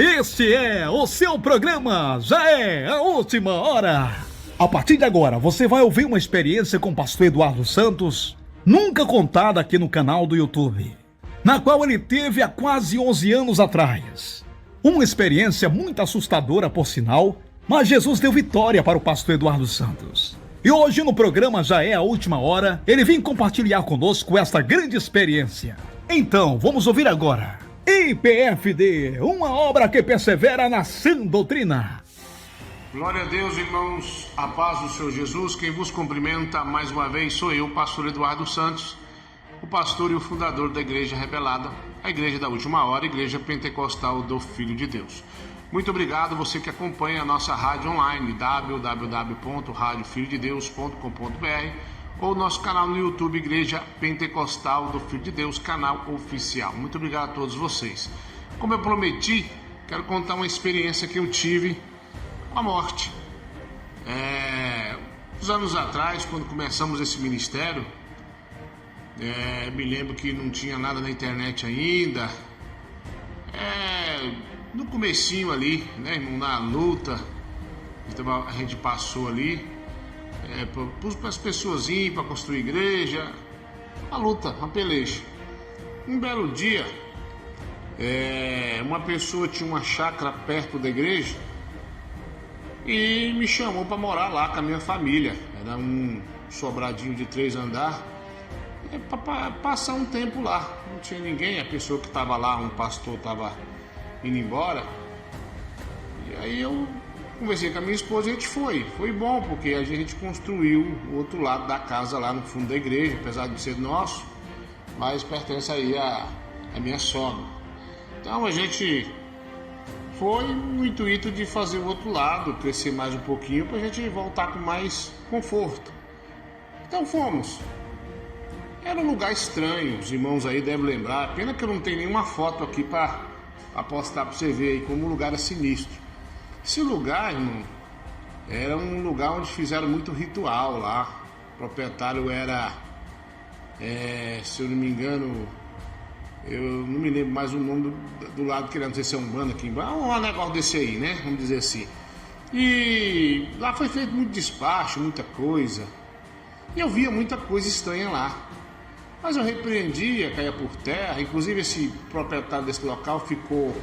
Este é o seu programa, já é a última hora. A partir de agora, você vai ouvir uma experiência com o pastor Eduardo Santos, nunca contada aqui no canal do YouTube, na qual ele teve há quase 11 anos atrás. Uma experiência muito assustadora, por sinal, mas Jesus deu vitória para o pastor Eduardo Santos. E hoje no programa Já é a Última Hora, ele vem compartilhar conosco esta grande experiência. Então, vamos ouvir agora. IPFD, uma obra que persevera na sã doutrina. Glória a Deus, irmãos, a paz do Senhor Jesus. Quem vos cumprimenta mais uma vez sou eu, pastor Eduardo Santos, o pastor e o fundador da Igreja Rebelada, a Igreja da Última Hora, Igreja Pentecostal do Filho de Deus. Muito obrigado você que acompanha a nossa rádio online, www.radiofilhodedeus.com.br, ou nosso canal no YouTube, Igreja Pentecostal do Filho de Deus, canal oficial. Muito obrigado a todos vocês. Como eu prometi, quero contar uma experiência que eu tive com a morte. Uns anos atrás, quando começamos esse ministério, me lembro que não tinha nada na internet ainda. No comecinho ali, né, irmão, na luta, a gente passou ali, para as pessoas irem para construir igreja, a luta, a peleja. Um belo dia, uma pessoa tinha uma chácara perto da igreja e me chamou para morar lá com a minha família. Era um sobradinho de 3 andares, para passar um tempo lá. Não tinha ninguém, a pessoa que estava lá, um pastor, estava indo embora. E aí eu conversei com a minha esposa e a gente foi bom, porque a gente construiu o outro lado da casa lá no fundo da igreja, apesar de ser nosso, mas pertence aí a minha sogra. Então a gente foi no intuito de fazer o outro lado, crescer mais um pouquinho, para a gente voltar com mais conforto. Então fomos. Era um lugar estranho, os irmãos aí devem lembrar, pena que eu não tenho nenhuma foto aqui para postar para você ver aí como o lugar é sinistro. Esse lugar, irmão, era um lugar onde fizeram muito ritual lá. O proprietário era, se eu não me engano, eu não me lembro mais o nome do lado que era, não sei se é Umbanda aqui embaixo, um negócio desse aí, né? Vamos dizer assim. E lá foi feito muito despacho, muita coisa. E eu via muita coisa estranha lá. Mas eu repreendia, caía por terra. Inclusive esse proprietário desse local ficou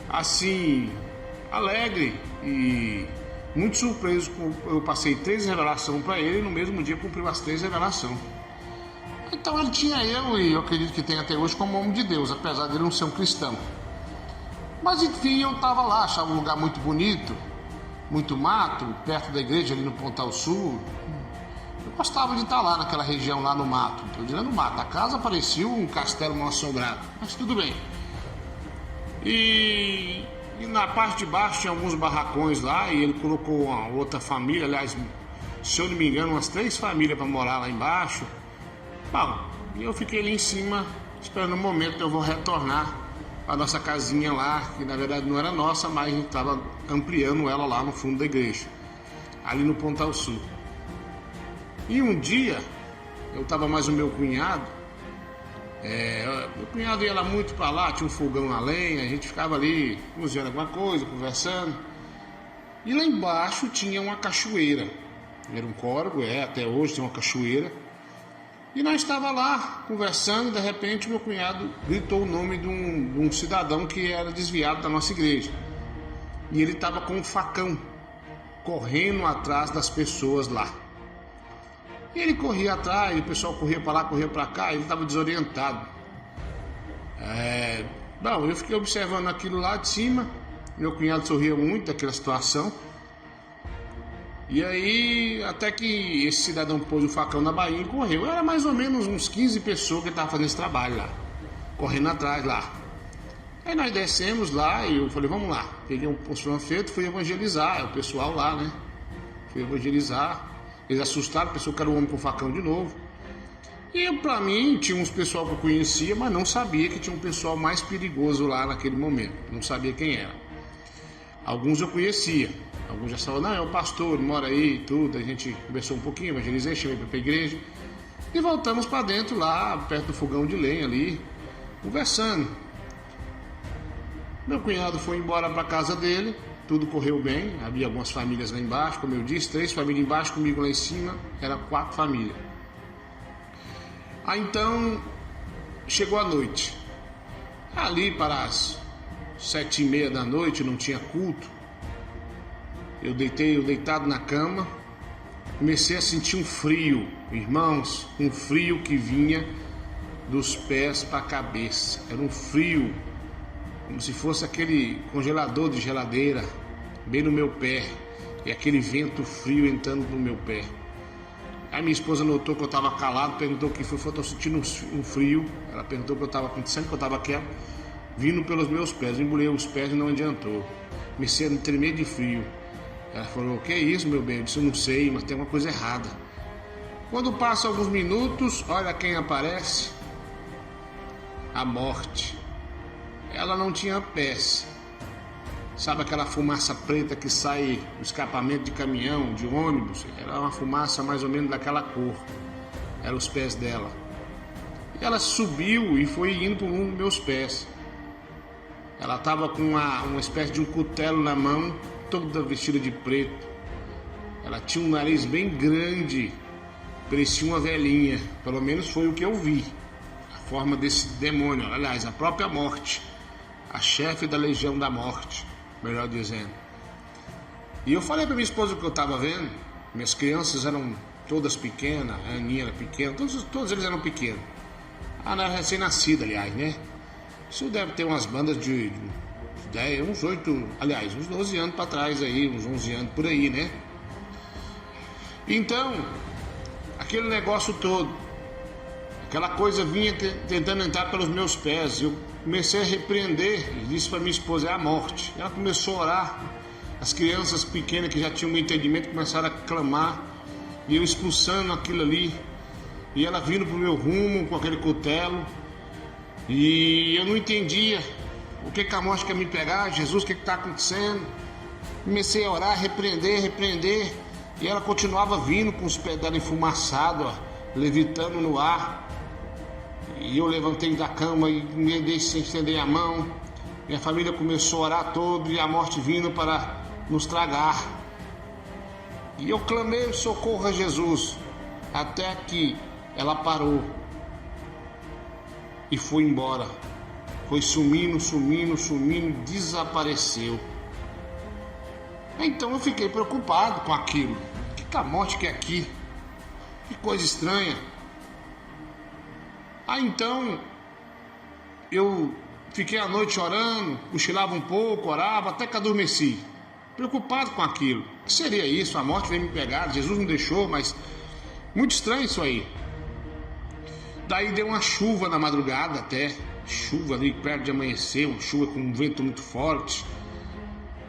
assim, alegre e muito surpreso. Eu passei 3 revelações para ele e no mesmo dia cumpriu as 3 revelações. Então ele tinha eu, e eu acredito que tem até hoje, como homem de Deus, apesar de ele não ser um cristão. Mas enfim, eu estava lá, achava um lugar muito bonito, muito mato, perto da igreja ali no Pontal Sul. Eu gostava de estar lá naquela região, lá no mato. Estou dizendo no mato, a casa parecia um castelo mal assombrado, mas tudo bem. E na parte de baixo tinha alguns barracões lá, e ele colocou uma outra família, aliás, se eu não me engano, umas 3 famílias para morar lá embaixo. Bom, e eu fiquei ali em cima, esperando o momento que eu vou retornar a nossa casinha lá, que na verdade não era nossa, mas a gente estava ampliando ela lá no fundo da igreja, ali no Pontal Sul. E um dia, eu estava mais o meu cunhado, meu cunhado ia lá muito para lá, tinha um fogão a lenha, a gente ficava ali cozinhando alguma coisa, conversando. E lá embaixo tinha uma cachoeira, era um córrego, até hoje tem uma cachoeira. E nós estávamos lá conversando, e de repente meu cunhado gritou o nome de um cidadão que era desviado da nossa igreja. E ele estava com um facão, correndo atrás das pessoas lá. E ele corria atrás, e o pessoal corria para lá, corria para cá, e ele estava desorientado. Bom, eu fiquei observando aquilo lá de cima, meu cunhado sorria muito daquela situação. E aí, até que esse cidadão pôs o facão na bainha e correu. Era mais ou menos uns 15 pessoas que estavam fazendo esse trabalho lá, correndo atrás lá. Aí nós descemos lá e eu falei, vamos lá. Peguei um panfleto, fui evangelizar, o pessoal lá, né? Fui evangelizar. Eles assustaram, pensou que era um homem com facão de novo. E pra mim, tinha uns pessoal que eu conhecia, mas não sabia que tinha um pessoal mais perigoso lá naquele momento. Não sabia quem era. Alguns eu conhecia. Alguns já falaram, não, é o pastor, ele mora aí e tudo. A gente conversou um pouquinho, evangelizei, chamei para a igreja. E voltamos para dentro lá, perto do fogão de lenha ali, conversando. Meu cunhado foi embora para casa dele, tudo correu bem, havia algumas famílias lá embaixo, como eu disse, 3 famílias embaixo, comigo lá em cima, era 4 famílias. Aí então, chegou a noite, ali para as 7h30 da noite, não tinha culto, eu deitado na cama, comecei a sentir um frio, irmãos, um frio que vinha dos pés para a cabeça, era um frio, como se fosse aquele congelador de geladeira, bem no meu pé, e aquele vento frio entrando no meu pé. Aí minha esposa notou que eu estava calado, perguntou o que foi, falou, estou sentindo um frio. Ela perguntou o que eu estava acontecendo, que eu estava quieto, vindo pelos meus pés. Eu embolei os pés e não adiantou. Comecei a tremer de frio. Ela falou, o que é isso, meu bem? Eu disse, eu não sei, mas tem uma coisa errada. Quando passa alguns minutos, olha quem aparece. A morte. Ela não tinha pés. Sabe aquela fumaça preta que sai do escapamento de caminhão, de ônibus? Era uma fumaça mais ou menos daquela cor. Eram os pés dela. E ela subiu e foi indo por um dos meus pés. Ela estava com uma espécie de um cutelo na mão, toda vestida de preto. Ela tinha um nariz bem grande, parecia uma velhinha. Pelo menos foi o que eu vi. A forma desse demônio, aliás, a própria morte. A chefe da legião da morte, melhor dizendo. E eu falei para minha esposa o que eu estava vendo. Minhas crianças eram todas pequenas, a Aninha era pequena, todos eles eram pequenos. A Ana era recém-nascida, aliás, né? Isso deve ter umas bandas de 10, uns 8, aliás, uns 12 anos para trás aí, uns 11 anos por aí, né? Então, aquele negócio todo, aquela coisa vinha tentando entrar pelos meus pés. Eu comecei a repreender e disse para minha esposa, é a morte. Ela começou a orar. As crianças pequenas que já tinham um entendimento começaram a clamar. E eu expulsando aquilo ali. E ela vindo pro meu rumo com aquele cutelo. E eu não entendia o que a morte quer me pegar. Jesus, o que está acontecendo? Comecei a orar, repreender. E ela continuava vindo com os pés dela enfumaçados, levitando no ar. E eu levantei da cama e me deixei estender a mão. Minha família começou a orar todo e a morte vindo para nos tragar. E eu clamei socorro a Jesus, até que ela parou e foi embora. Foi sumindo, desapareceu. Então eu fiquei preocupado com aquilo. O que a morte quer aqui? Que coisa estranha. Aí então, eu fiquei a noite orando, cochilava um pouco, orava, até que adormeci. Preocupado com aquilo. O que seria isso? A morte veio me pegar, Jesus não deixou, mas muito estranho isso aí. Daí deu uma chuva na madrugada até, chuva ali perto de amanhecer, uma chuva com um vento muito forte.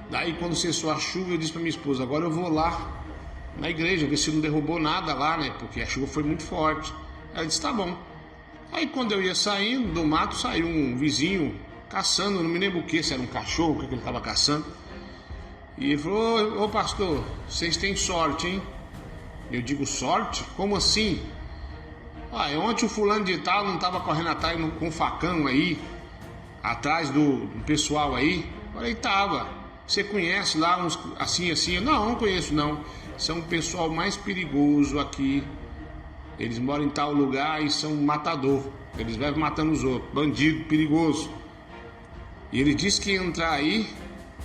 Daí quando cessou a chuva, eu disse para minha esposa, agora eu vou lá na igreja, ver se não derrubou nada lá, né? Porque a chuva foi muito forte. Ela disse, tá bom. Aí quando eu ia saindo do mato, saiu um vizinho caçando, não me lembro o que, se era um cachorro, o que ele estava caçando. E ele falou, ô pastor, vocês têm sorte, hein? Eu digo, sorte? Como assim? Ontem o fulano de tal não estava correndo atrás com um facão aí, atrás do pessoal aí? Eu falei, tava. Você conhece lá uns assim? Não conheço não. São o pessoal mais perigoso aqui. Eles moram em tal lugar e são matador. Eles vivem matando os outros, bandido, perigoso. E ele disse que ia entrar aí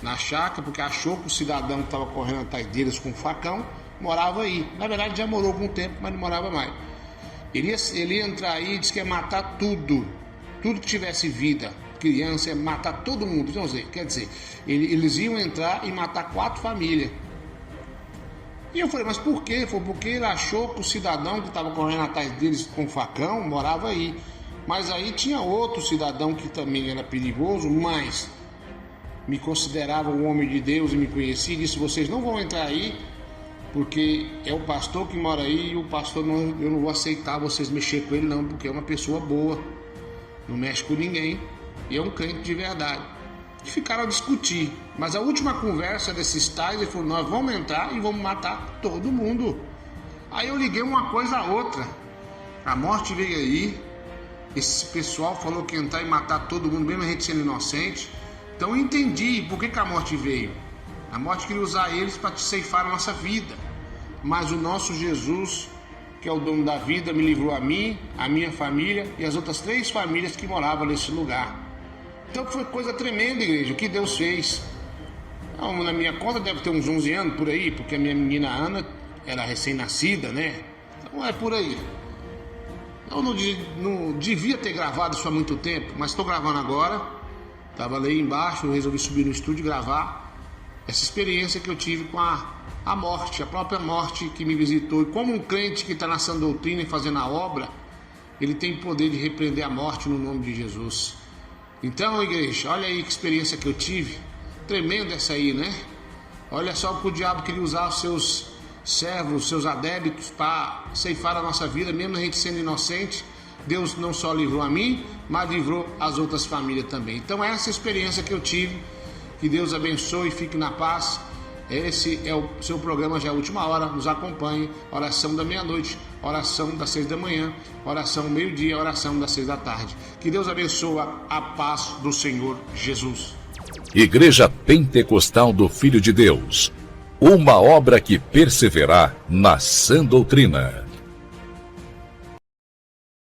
na chácara porque achou que o cidadão que estava correndo atrás deles com um facão morava aí. Na verdade já morou algum tempo, mas não morava mais. Ele ia entrar aí e disse que ia matar tudo que tivesse vida, criança, ia matar todo mundo. Então, quer dizer, eles iam entrar e matar 4 famílias. E eu falei, mas por quê? Foi porque ele achou que o cidadão que estava correndo atrás deles com facão morava aí. Mas aí tinha outro cidadão que também era perigoso, mas me considerava um homem de Deus e me conhecia e disse, vocês não vão entrar aí, porque é o pastor que mora aí e o pastor, eu não vou aceitar vocês mexer com ele não, porque é uma pessoa boa, não mexe com ninguém e é um crente de verdade. E ficaram a discutir, mas a última conversa desses tais, ele falou, nós vamos entrar e vamos matar todo mundo. Aí eu liguei uma coisa a outra, a morte veio aí, esse pessoal falou que ia entrar e matar todo mundo, mesmo a gente sendo inocente. Então eu entendi por que a morte veio. A morte queria usar eles para ceifar a nossa vida. Mas o nosso Jesus, que é o dono da vida, me livrou a mim, a minha família e as outras 3 famílias que moravam nesse lugar. Então foi coisa tremenda, igreja, o que Deus fez. Então, na minha conta deve ter uns 11 anos por aí, porque a minha menina Ana era recém-nascida, né? Então é por aí. Eu não devia ter gravado isso há muito tempo, mas estou gravando agora. Estava ali embaixo, eu resolvi subir no estúdio e gravar essa experiência que eu tive com a morte, a própria morte que me visitou. E como um crente que está na sã doutrina e fazendo a obra, ele tem poder de repreender a morte no nome de Jesus. Então, igreja, olha aí que experiência que eu tive. Tremenda essa aí, né? Olha só o que o diabo queria usar os seus servos, os seus adébitos para ceifar a nossa vida, mesmo a gente sendo inocente. Deus não só livrou a mim, mas livrou as outras famílias também. Então essa experiência que eu tive, que Deus abençoe e fique na paz. Esse é o seu programa, já é a última hora, nos acompanhe. Oração da meia-noite, oração das 6 da manhã, oração meio-dia, oração das 6 da tarde. Que Deus abençoe a paz do Senhor Jesus. Igreja Pentecostal do Filho de Deus, uma obra que perseverar na sã doutrina.